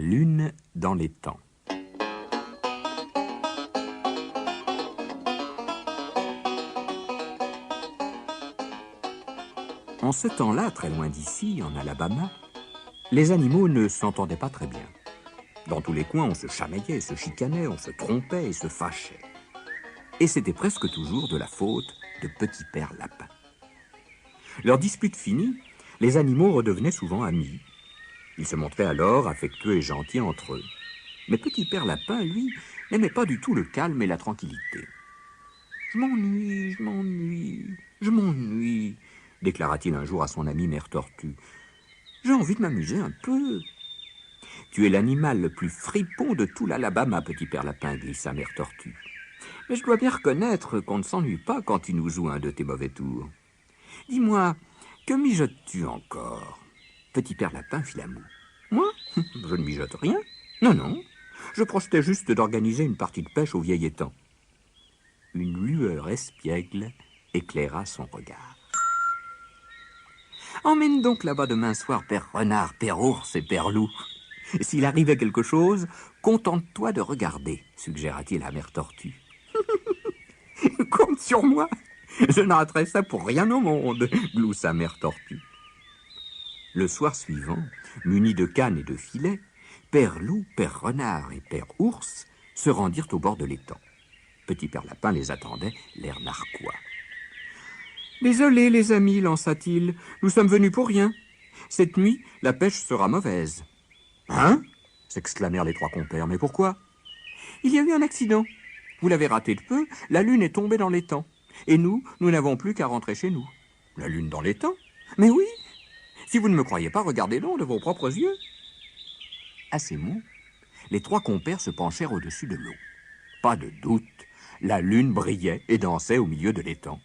lune dans l'étang. En ce temps-là, très loin d'ici, en Alabama, les animaux ne s'entendaient pas très bien. Dans tous les coins, on se chamaillait, se chicanait, on se trompait et se fâchait. Et c'était presque toujours de la faute de Petit Père Lapin. Leur dispute finie, les animaux redevenaient souvent amis. Ils se montraient alors affectueux et gentils entre eux. Mais Petit Père Lapin, lui, n'aimait pas du tout le calme et la tranquillité. « Je m'ennuie, je m'ennuie, je m'ennuie », déclara-t-il un jour à son ami Mère Tortue. « J'ai envie de m'amuser un peu. »« Tu es l'animal le plus fripon de tout l'Alabama, Petit Père Lapin, » glissa Mère Tortue. « Mais je dois bien reconnaître qu'on ne s'ennuie pas quand tu nous joues un de tes mauvais tours. Dis-moi, que mijotes-tu encore ?» Petit Père Lapin fit la moue. « Moi, je ne mijote rien. Non, non, je projetais juste d'organiser une partie de pêche au vieil étang. » Une lueur espiègle éclaira son regard. « Emmène donc là-bas demain soir Père Renard, Père Ours et Père Loup. S'il arrivait quelque chose, contente-toi de regarder, suggéra-t-il à Mère Tortue. « Compte sur moi, je ne raterai ça pour rien au monde, » gloussa Mère Tortue. Le soir suivant, munis de cannes et de filets, Père Loup, Père Renard et Père Ours se rendirent au bord de l'étang. Petit Père Lapin les attendait, l'air narquois. « Désolé, les amis, lança-t-il, nous sommes venus pour rien. Cette nuit, la pêche sera mauvaise. »« Hein » s'exclamèrent les trois compères. « Mais pourquoi ?»« Il y a eu un accident. Vous l'avez raté de peu, la lune est tombée dans l'étang. Et nous n'avons plus qu'à rentrer chez nous. »« La lune dans l'étang ? Mais oui ! Si vous ne me croyez pas, regardez donc de vos propres yeux. » À ces mots, les trois compères se penchèrent au-dessus de l'eau. Pas de doute, la lune brillait et dansait au milieu de l'étang.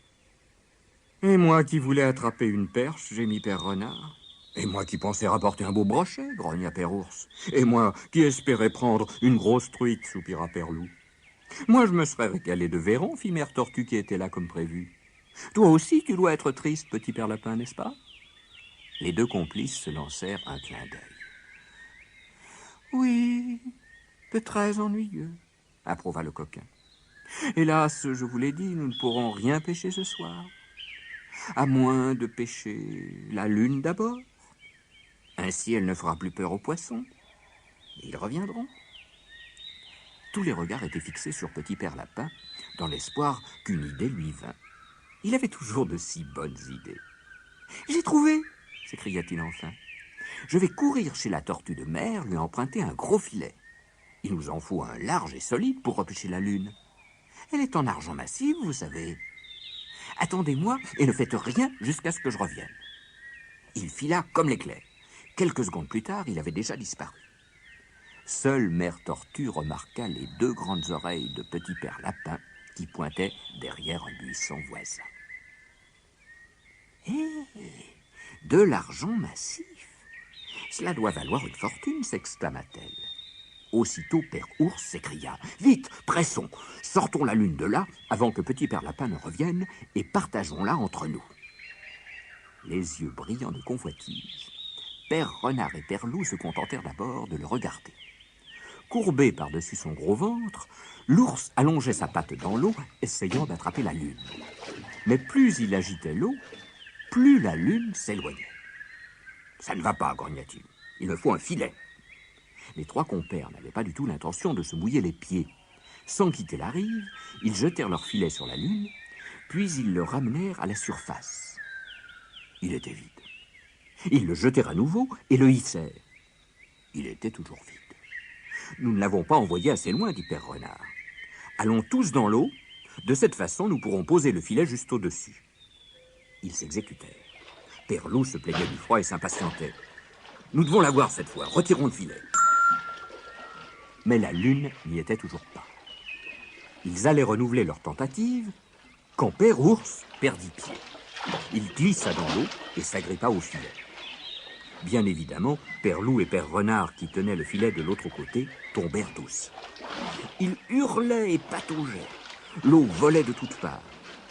« Et moi qui voulais attraper une perche, gémit Père Renard. « Et moi qui pensais rapporter un beau brochet, grogna Père Ours. « Et moi qui espérais prendre une grosse truite, soupira Père Loup. « Moi je me serais régalé de Véron, fit Mère Tortue qui était là comme prévu. « Toi aussi tu dois être triste, Petit Père Lapin, n'est-ce pas ?» Les deux complices se lancèrent un clin d'œil. « Oui, c'est très ennuyeux, » approuva le coquin. « Hélas, je vous l'ai dit, nous ne pourrons rien pêcher ce soir. À moins de pêcher la lune d'abord. Ainsi, elle ne fera plus peur aux poissons. Ils reviendront. » Tous les regards étaient fixés sur Petit Père Lapin, dans l'espoir qu'une idée lui vînt. Il avait toujours de si bonnes idées. « J'ai trouvé !» s'écria-t-il enfin. « Je vais courir chez la tortue de mer, lui emprunter un gros filet. Il nous en faut un large et solide pour repêcher la lune. Elle est en argent massif, vous savez. Attendez-moi et ne faites rien jusqu'à ce que je revienne. » Il fila comme l'éclair. Quelques secondes plus tard, il avait déjà disparu. Seule Mère Tortue remarqua les deux grandes oreilles de Petit Père Lapin qui pointaient derrière un buisson voisin. « Hé, de l'argent massif! Cela doit valoir une fortune, s'exclama-t-elle. Aussitôt, Père Ours s'écria. « Vite, pressons, sortons la lune de là avant que Petit Père Lapin ne revienne et partageons-la entre nous. » Les yeux brillants de convoitise, Père Renard et Père Loup se contentèrent d'abord de le regarder. Courbé par-dessus son gros ventre, l'ours allongeait sa patte dans l'eau, essayant d'attraper la lune. Mais plus il agitait l'eau, plus la lune s'éloignait. « Ça ne va pas, grogna-t-il. Il me faut un filet. » Les trois compères n'avaient pas du tout l'intention de se mouiller les pieds. Sans quitter la rive, ils jetèrent leur filet sur la lune, puis ils le ramenèrent à la surface. Il était vide. Ils le jetèrent à nouveau et le hissèrent. Il était toujours vide. « Nous ne l'avons pas envoyé assez loin, dit Père Renard. Allons tous dans l'eau. De cette façon, nous pourrons poser le filet juste au-dessus. » Ils s'exécutèrent. Père Loup se plaignait du froid et s'impatientait. « Nous devons l'avoir cette fois. Retirons le filet. » Mais la lune n'y était toujours pas. Ils allaient renouveler leur tentative quand Père Ours perdit pied. Il glissa dans l'eau et s'agrippa au filet. Bien évidemment, Père Loup et Père Renard, qui tenaient le filet de l'autre côté, tombèrent tous. Ils hurlaient et pataugeaient. L'eau volait de toutes parts,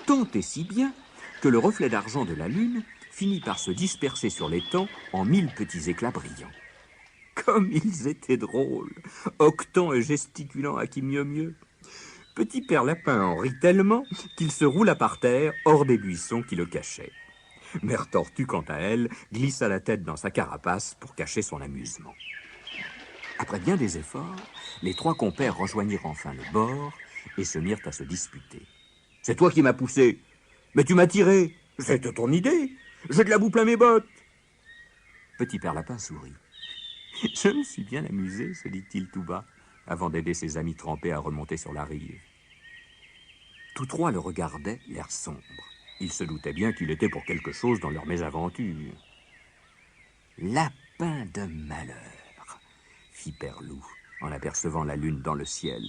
tant et si bien que le reflet d'argent de la lune finit par se disperser sur l'étang en 1000 petits éclats brillants. Comme ils étaient drôles, octant et gesticulant à qui mieux mieux. Petit Père Lapin en rit tellement qu'il se roula par terre hors des buissons qui le cachaient. Mère Tortue, quant à elle, glissa la tête dans sa carapace pour cacher son amusement. Après bien des efforts, les trois compères rejoignirent enfin le bord et se mirent à se disputer. « C'est toi qui m'as poussé. Mais tu m'as tiré. C'était ton idée. J'ai de la boue plein mes bottes. » Petit Père Lapin sourit. « Je me suis bien amusé, se dit-il tout bas, avant d'aider ses amis trempés à remonter sur la rive. » Tous trois le regardaient, l'air sombre. Ils se doutaient bien qu'il était pour quelque chose dans leur mésaventure. « Lapin de malheur !» fit Père Loup, en apercevant la lune dans le ciel.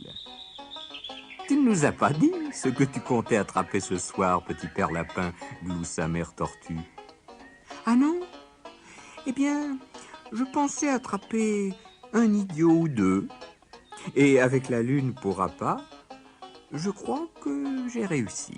« Tu ne nous as pas dit ce que tu comptais attraper ce soir, Petit Père Lapin, gloussa Mère Tortue. »« Ah non? Eh bien, je pensais attraper un idiot ou deux. Et avec la lune pour appât, je crois que j'ai réussi. »